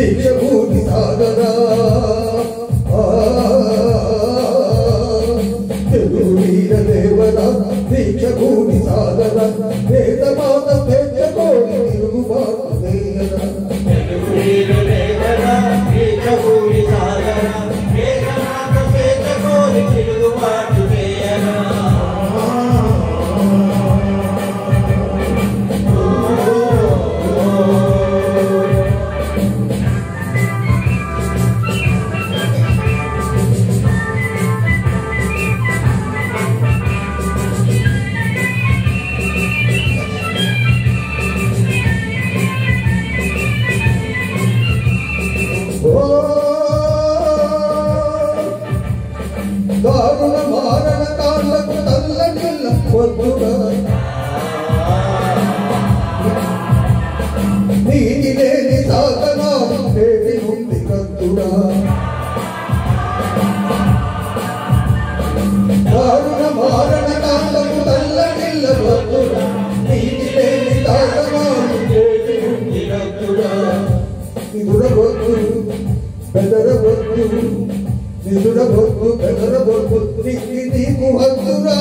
దీక్షభూమి సాగరా తెలుగు వీర దేవరా దీక్షభూమి సాగరా వేదమాత తెచ్చకోని తిరుగుబాటు చేయరా తెలుగు వీర దేవరా దీక్షభూమి సాగరా వేదమాత తెచ్చకోని తిరుగుబాటు చేయరా దారుణ మారణ కాళ్ళకు తల్ల నిల్ల వద్దురా నీటి లేని సాధనా నేటి ఉంది కత్తురా దారుణ మారణ కాళ్ళకు తల్ల నిల్ల వద్దురా నీటి లేని సాధనా నేటి ఉంది కత్తురా నిదురవద్దు బెదరవద్దు నిదురవద్దు బెదరవద్దు నీకు హద్దురా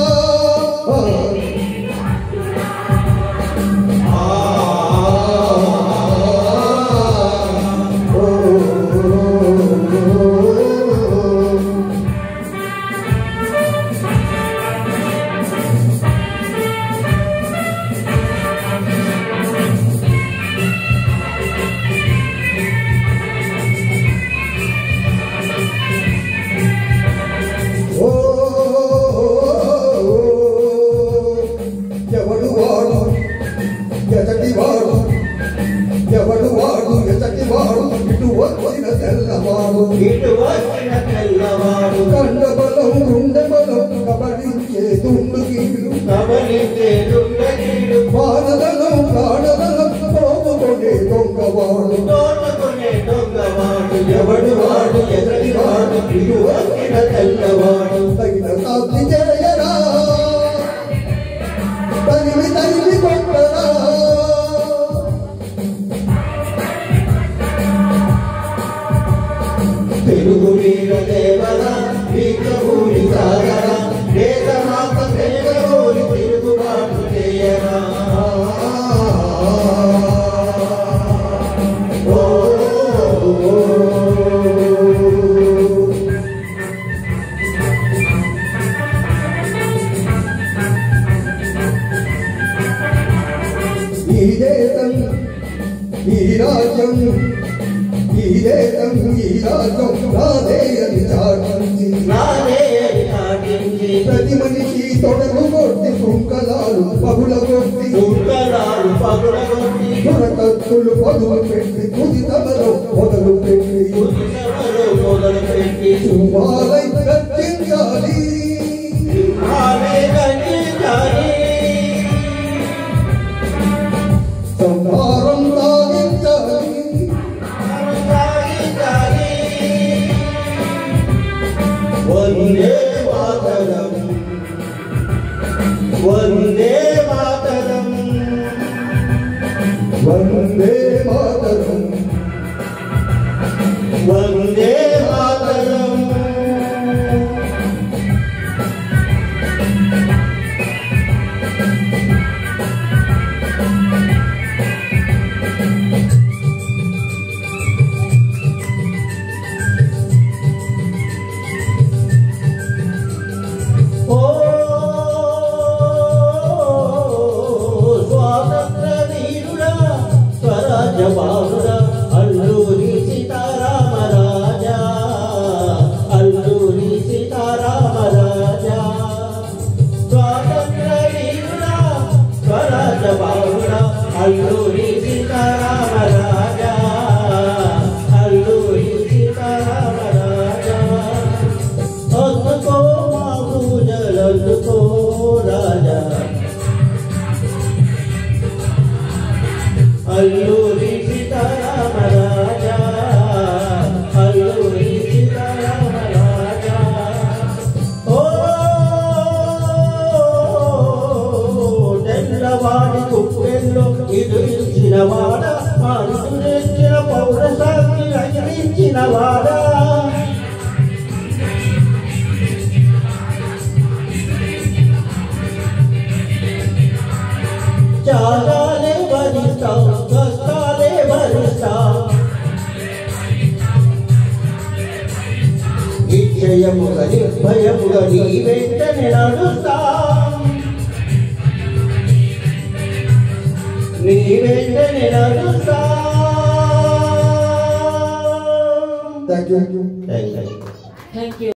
ఎవడు వాడు ఎతటి వాడు ఇటు వచ్చిన తెల్లవాడు కండబలం గుండెబలం కబడించే దుండుగీడు బాణదలం ప్రాణదలం పోగుకొనే దొంగవాడు ఎవడు వాడు ఎతటి వాడు ఇటు వచ్చిన తెల్లవాడు తగిన సాక్షి చేయరా తగిలి తగిలి కొట్టరా తెలుగు వీర దేవరా దీక్షభూమి సాగరా వేదమాత తెచ్చకోని తిరుగుబాటు చేయరా ఈ దేశం ఈ రాజ్యం ఈ దేశం ఈ రాజ్యం నాదే అని చాటించి ప్రతి మనిషి తొడలు కొట్టి సుంకలాలు పగుల కొట్టి దురకత్తులు పదులు పెట్టి కుదితమలో మొదలు పెట్టి సింహాలై గర్జించాలి సంహారం సాగించాలి వందే మాతరం వందే మాతరం వందే మాతరం వందే మాతరం ఉన్నవాడా త్యాగాలే భరిస్తాం కష్టాలే భరిస్తాం నిశ్చయముగా నిర్భయముగా నీ వెంటనే నడుస్తాం నీ వెంటనే నడుస్తాం. Thank you. Thank you. Thank you.